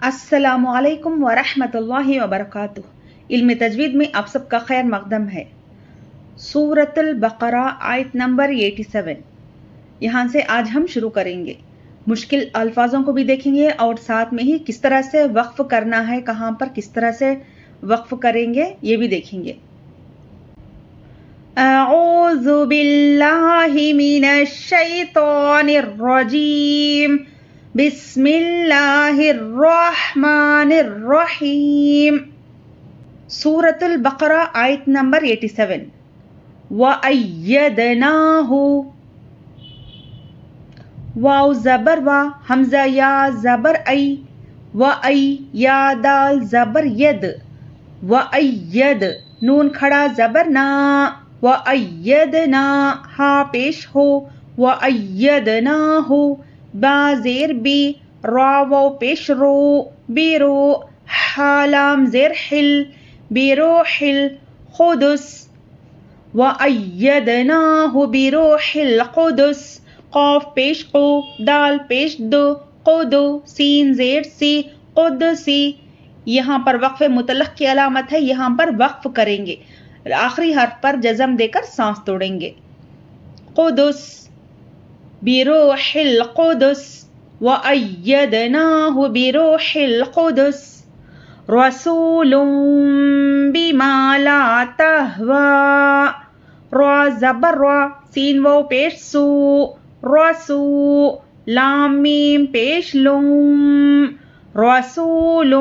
السلام علیکم ورحمۃ اللہ وبرکاتہ۔ علم تجوید میں آپ سب کا خیر مقدم ہے۔ سورۃ البقرہ آیت نمبر 87، یہاں سے آج ہم شروع کریں گے۔ مشکل الفاظوں کو بھی دیکھیں گے اور ساتھ میں ہی کس طرح سے وقف کرنا ہے، کہاں پر کس طرح سے وقف کریں گے یہ بھی دیکھیں گے۔ اعوذ باللہ من الشیطان الرجیم، بسم اللہ الرحمن الرحیم۔ سورۃ البقرہ آیت نمبر 87۔ وَأَيَّدْنَاهُ، واو زبر وا، حمزہ یا زبر ای، وَأَي یا دال زبر ید، وَأَيَّد نون کھڑا زبر نا، وَأَيَّدْنا ہا پیش ہو، وَأَيَّدْنَاهُ با زیر بی، را واو پیش رو، بیرو حالام زیر حل، بروح القدس، وَأَيَّدْنَاهُ بروح القدس، قاف پیش قو، دال پیش دو، قدو سین زیر سی، قدسی۔ یہاں پر وقف مطلق کی علامت ہے، یہاں پر وقف کریں گے، آخری حرف پر جزم دے کر سانس توڑیں گے۔ قدس، بروح القدس، وَأَيَّدْنَاهُ بروح القدس، رسول بما لا تهوى، را زبر را، سین واو پیش سو، رسو لام میم پیش لوم، رسول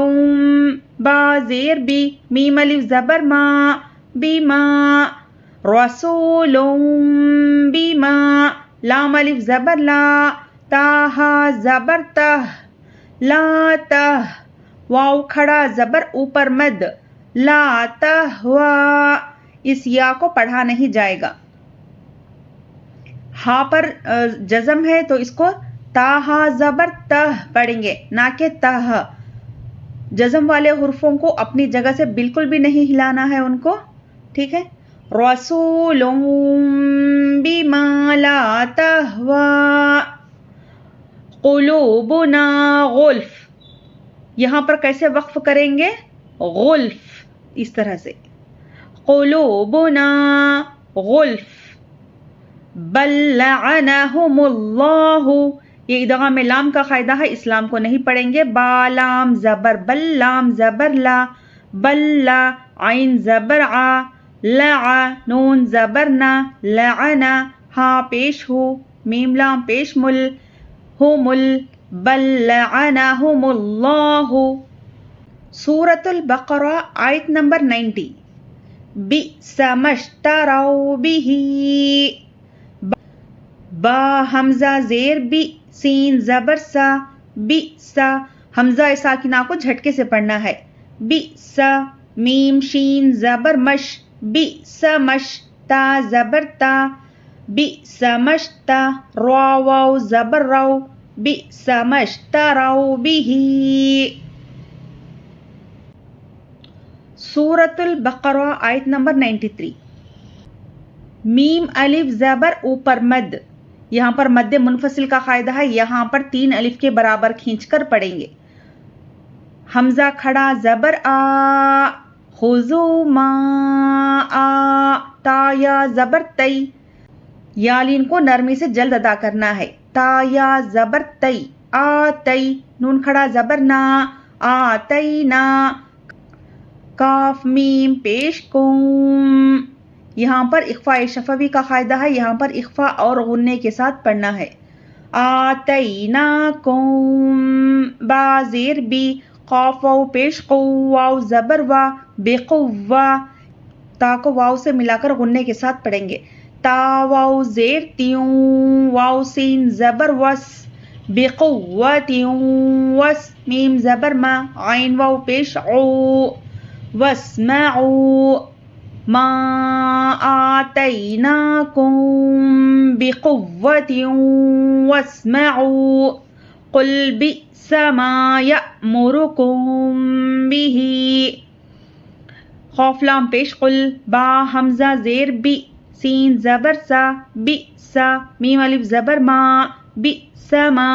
با زیر بی، میم الف زبر ما، بیما، رسول بیما لام الف زبر لا، تاہا زبر تہ، لا تہ واو کھڑا زبر اوپر مد، لا تہوا، اس یا کو پڑھا نہیں جائے گا۔ ہا پر جزم ہے تو اس کو تاہا زبر تہ پڑھیں گے، نہ کہ تہ۔ جزم والے حرفوں کو اپنی جگہ سے بالکل بھی نہیں ہلانا ہے ان کو، ٹھیک ہے۔ رسول بما لا تہوى قلوبنا غلف، یہاں پر کیسے وقف کریں گے؟ غلف، اس طرح سے، قلوبنا غلف، بل لعنہم اللہ، یہ ادغام لام کا قاعدہ ہے، اس لام کو نہیں پڑھیں گے۔ با لام زبر بل، لام زبر لا، بلا عین زبر آ، لعا نون زبر نا، لعنا ہا پیش ہو، میم لام پیش مل، ہم بل لعنہم اللہ۔ سورۃ البقرہ آیت نمبر 90۔ بئس ما اشتروا بہ، با حمزہ زیر بی، سین زبر سا، بئسا حمزہ ساکنہ کو جھٹکے سے پڑھنا ہے، بئسا میم شین زبر مش، بئس مش تا زبر تا، بئس مشتا را واو زبر رو، بئس ما اشتروا بہ۔ سورۃ البقرہ آیت نمبر 93۔ میم الف زبر اوپر مد، یہاں پر مد منفصل کا قاعدہ ہے، یہاں پر 3 الف کے برابر کھینچ کر پڑھیں گے۔ حمزہ کھڑا زبر آ، خذوا ما آ، تا یا زبر تی، یالین کو نرمی سے جلد ادا کرنا ہے، تا یا زبر تی، آ تی نون کھڑا زبر نا، آ تی نا، کاف میم پیش کوم، یہاں پر اخفاء شفوی کا قاعدہ ہے، یہاں پر اخفاء اور غنے کے ساتھ پڑھنا ہے۔ آتیناکم با زیر بی، قاف واو پیش قو، واو زبر وا، بقوہ تا کو واو سے ملا کر غنے کے ساتھ پڑھیں گے۔ تا واو زیر تیوں، واو سین زبر وس، بقوت وس میم زبر ما، عین واو پیش عو، واسمعوا ما آتیناکم بقوت واسمعوا، قل بئس ما یأمرکم بہ، قاف لام پیش قل، با حمزہ زیر بی، سین زبر سا، بئسا میم الف زبر ما، بئس ما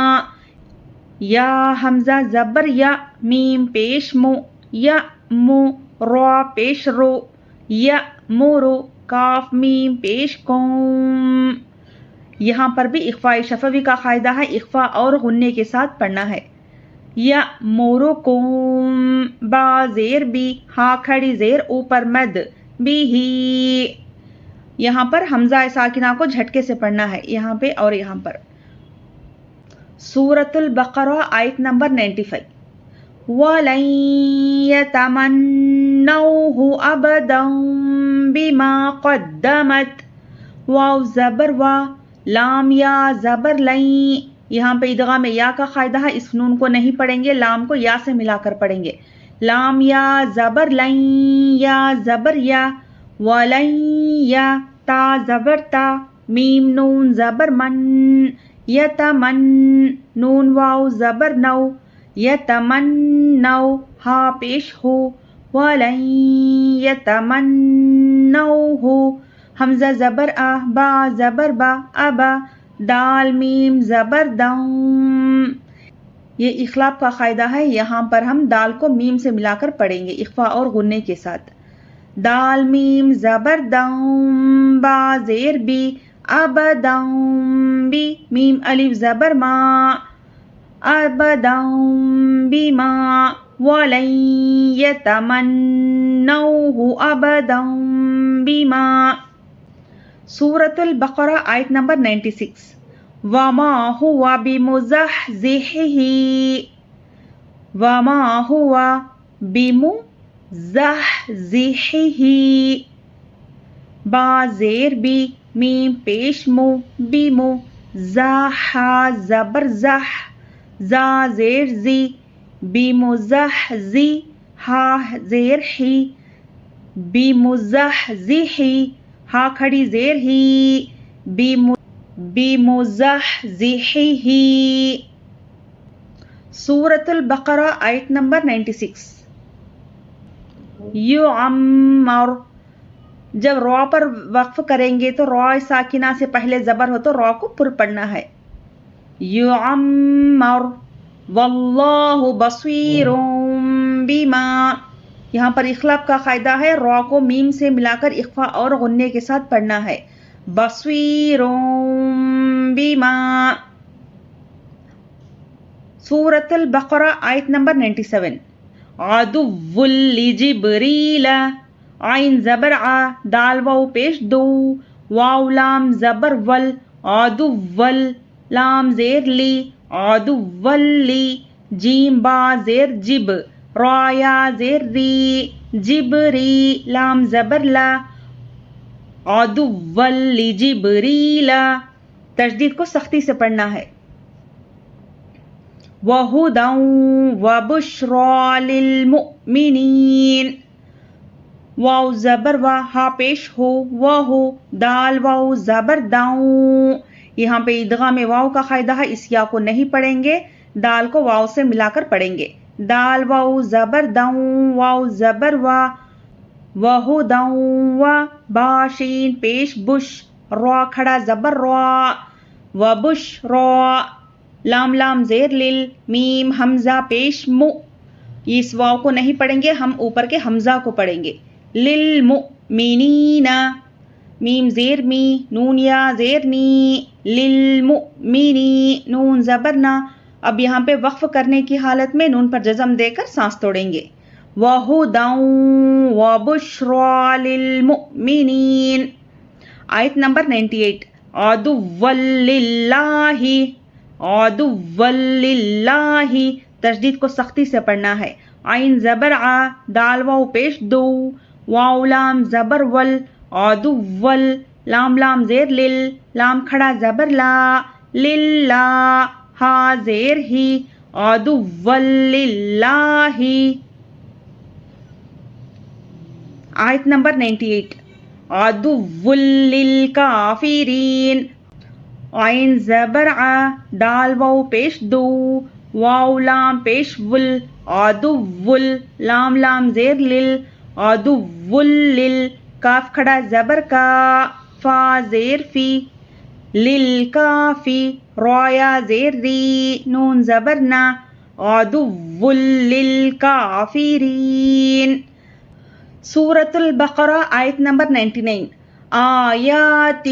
یا حمزہ زبر یا، میم پیش مو، یا مو، را پیش رو، یا مورو، کاف میم پیش کوم. یہاں پر بھی اخفاء شفوی کا قاعدہ ہے، اخفاء اور غنے کے ساتھ پڑھنا ہے. یا مورو کوم، با زیر بی، ہا کھڑی زیر اوپر مد، بی ہی. یہاں پر حمزہ ساکنہ کو جھٹکے سے پڑھنا ہے، یہاں پہ اور یہاں پر. سورۃ البقرہ آیت نمبر 95. وَلَن يَتَمَنَّوْهُ أَبَدًا بِمَا قَدَّمَتْ، واو زبر وا، لام یا زبر لیں. یہاں پہ ادغام یا کا قاعدہ ہے، اس نون کو نہیں پڑھیں گے، لام کو یا سے ملا کر پڑھیں گے. لام یا زبر لیں، یا زبر یا، وَلَن یا، تا زبر تا، میم نون زبر من، یتمن، نون واو زبر نو، یتمنو، ہا پیش ہو، وَلَن یتمنوہ، حمزہ زبر آ، با زبر با، ابا، دال میم زبر دم. یہ اخلاف کا قاعدہ ہے، یہاں پر ہم دال کو میم سے ملا کر پڑھیں گے اخفاء اور غنے کے ساتھ. دال میم زبر دم، با زیر بی، ابدم بی، میم الف زبر ما، ابدم بما، وَلَن يَتَمَنَّوْهُ أَبَدًا بما. سورۃ البقرہ آیت نمبر 96. وَمَا هُوَ بِمُزَحْزِحِهِ، وَمَا هُوَ بِمُزَحْزِحِهِ، با زیر بی، میم پیش مو، بیمو، زاح زبر زح، زا زیر زی، بِمُزَحْزِحِ، ہا زیر ہی، بِمُزَحْزِحِ، ہا کھڑی زیر ہی، بِمُزَحْزِحِهِ. سورۃ البقرہ آیت نمبر 96. یعمر، جب را پر وقف کریں گے تو را ساکنہ سے پہلے زبر ہو تو را کو پر پڑھنا ہے. یعمر، واللہ بصیر بما. یہاں پر اخلاف کا قاعدہ ہے، را کو میم سے ملا کر اخفاء اور غنے کے ساتھ پڑھنا ہے. بصیر بما. سورۃ البقرہ آیت نمبر 97. عدو لجبریل، عین زبر ع، دال واو پیش دو، واو لام زبر ول، عدو ول، لام زیر لی، عدو لی، جیم با زیر جب، را یا زیر ری، جبری، لام زبر لا، عدو لجبریل. تشدید کو سختی سے پڑھنا ہے. وَهُدًى وَبُشْرَى لِلْمُؤْمِنِينَ، واو زبر وا، ہا پیش ہو، وہو، دال واو زبر داؤں. یہاں پہ ادغام واو کا قاعدہ ہے، اس یا کو نہیں پڑھیں گے، دال کو واو سے ملا کر پڑھیں گے. دال واو زبر داؤں، واو زبر وا، وَهُدًى و، با شین پیش بش، را کھڑا زبر را، وَبُشْرَى، لام لام زیر لل، میم حمزہ پیش مو. اس واو کو نہیں پڑھیں گے، ہم اوپر کے حمزہ کو پڑھیں گے. للمؤمنین، میم زیر می، نون یا زیر نی، للمؤمنی، نون زبر نا. اب یہاں پہ وقف کرنے کی حالت میں نون پر جزم دے کر سانس توڑیں گے. وَهُدًى وَبُشْرَى لِلْمُؤْمِنِينَ. آیت نمبر 98. عدوًّا للہ، عدوًّا للہ. تشدید کو سختی سے پڑھنا ہے. عین زبر ع، دال واو پیش دو، واو لام زبر ول، عدوًّا، لام لام زیر لل، لام کھڑا زبر لا، للہ، ہا زیر ہی، عدوًّا للہ. آیت نمبر 98. عدوًّا للکافرین، عین زبر ع، دال واو پیش دو، واو لام پیش ول، عدوًا، لام لام زیر لل، عدوًا لل، کاف کھڑا زبر کا، فا زیر فی، للکافی را یا زیر ری نون زبر نا عدو للکافرین. سورۃ البقرہ آیت نمبر 99. آیات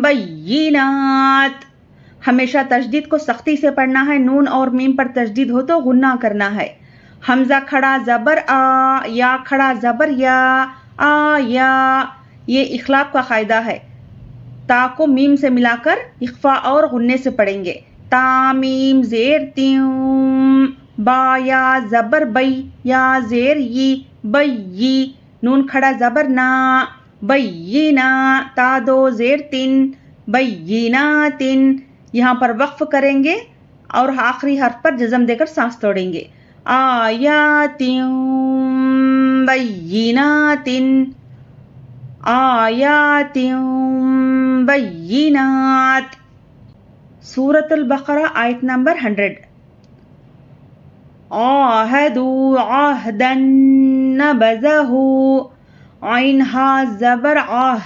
بینات. ہمیشہ تشدید کو سختی سے پڑھنا ہے. نون اور میم پر تشدید ہو تو غنہ کرنا ہے. حمزہ کھڑا زبر آ، یا کھڑا زبر یا، آیا. یہ اخلاق کا قاعدہ ہے. تا کو میم سے ملا کر اخفا اور غنے سے پڑھیں گے. تا میم زیر تیوں. با یا زبر بئی، یا زیر ی، بئی. نون کھڑا زبر نا، بینا. تا دو زیر تن، بیناتن. یہاں پر وقف کریں گے اور آخری حرف پر جزم دے کر سانس توڑیں گے. آیات بینات، آیات بینات. سورۃ البقرہ آیت نمبر 100. عاہدوا عہدا نبذہ. عین ہا زبر آہ،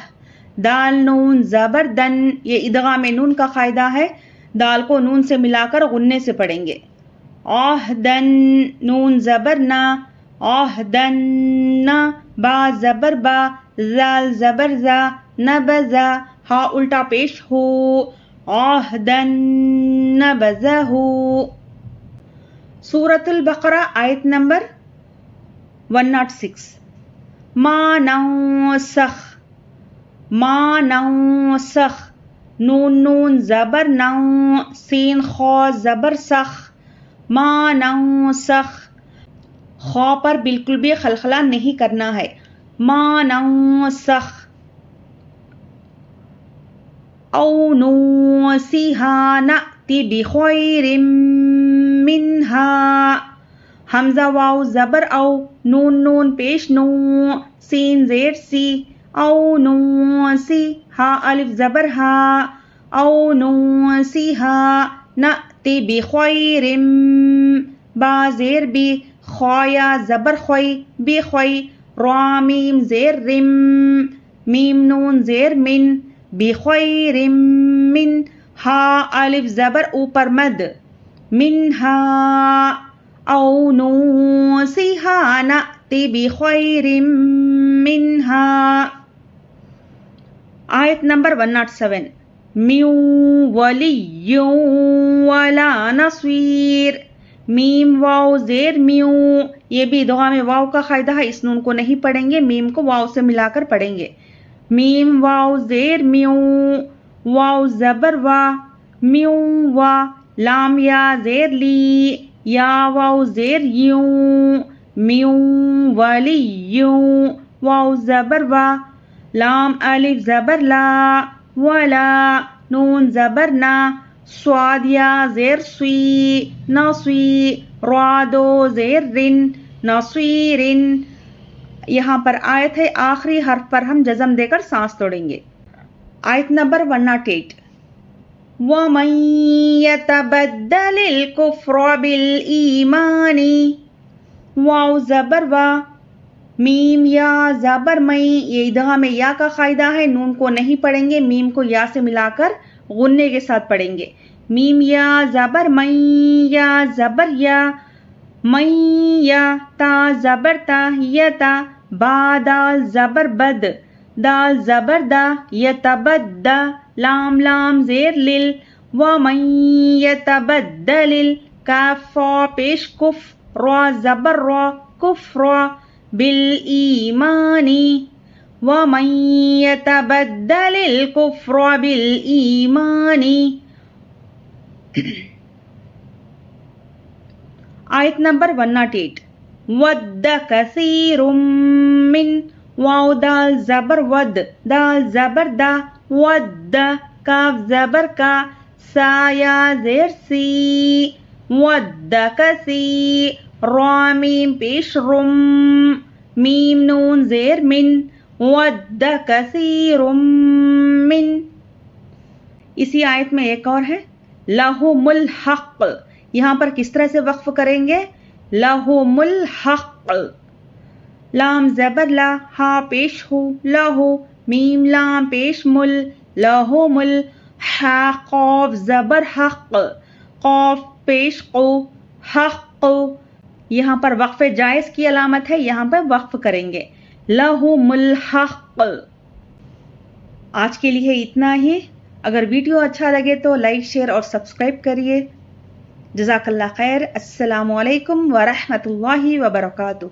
دال نون زبر دن. یہ ادغام نون کا قاعدہ ہے. دال کو نون سے ملا کر غنے سے پڑھیں گے. عہدن نون زبر نا، عہدن نا. با زبر با، زال زبر زا، نبذا. ہا الٹا پیش ہو، عہدن نبذہ. سورۃ البقرہ آیت نمبر 106. ما ننسخ، ما ننسخ. نون نون زبر نو، سین خا زبر سخ. ما ننسخ. خا پر بالکل بھی خلخلہ نہیں کرنا ہے. ما ننسخ. او نوسیہا نأتی بخیر منہا. حمزہ واو زبر او، نون نون پیش نو، سین زیر سی. او نوسی، ہا الف زبر ہا. او نوسیہا نأتی بخیر. با زیر بی، خوا یا زبر خوی، بخوی. را میم زیر رم، میم نون زیر من، بخیر من. ہا الف زبر اوپر مد، منہا. او نوسیہا نأتی بخیر منہا. آیت نمبر 107. میو ولی ولا نصیر. میم واو زیر میو. یہ بھی ادغام واو کا قاعدہ ہے. اس نون کو نہیں پڑھیں گے، میم کو واو سے ملا کر پڑھیں گے. میم واو زیر میو، واو زبر وا، میو وا. لام یا زیر لی، یا واو زیر یوں، میو ولی یوں. واو زبر وا، لام الف زبر لا، ولا. نون زبر نا، صاد یا زیر سوی، نصوی. را دو زیر رن، نصیرن. یہاں پر آیت ہے، آخری حرف پر ہم جزم دے کر سانس توڑیں گے. آیت نمبر 108. وَمَن يَتَبَدَّلِ الْكُفْرَ بِالْإِيمَانِ. واو زبر وا، میم یا زبر مئی. یہ ادغام یا کا قاعدہ ہے. نون کو نہیں پڑھیں گے، میم کو یا سے ملا کر غنے کے ساتھ پڑھیں گے. میم یا زبر مئی، یا زبر یا، مئی یا. تا زبر تا، یتا. با دال زبر بد، دال زبر دا، یتبدا. لام لام زیر لل. وَمَن يَتَبَدَّلِ. کاف فا پیش کف، را زبر را، کفر. بالایمان. وَمَن يَتَبَدَّلِ الْكُفْرَ بِالْإِيمَانِ. آیت نمبر 108. وَدَّ كَثِيرٌ مِّن. واو دال زبر ود، دال زبر دا، ود. کاف زبر کا، سا یا زیر سی. وَدَّ كَثِيرٌ. را میم پیش رم، میم نون زیر من. وَدَّ كَثِيرٌ من. اسی آیت میں ایک اور ہے، لَهُمُ الْحَقُّ. یہاں پر کس طرح سے وقف کریں گے؟ لَهُمُ الْحَقُّ. لام زبر لا، ہا پیش ہو، لہو. میم لام پیش مل، لہمل حق قاف زبر حق قاف پیش قو حق یہاں پر وقف جائز کی علامت ہے, یہاں پر وقف کریں گے. لہم الحق. آج کے لیے اتنا ہی. اگر ویڈیو اچھا لگے تو لائک شیئر اور سبسکرائب کریے. جزاک اللہ خیر. السلام علیکم ورحمۃ اللہ وبرکاتہ.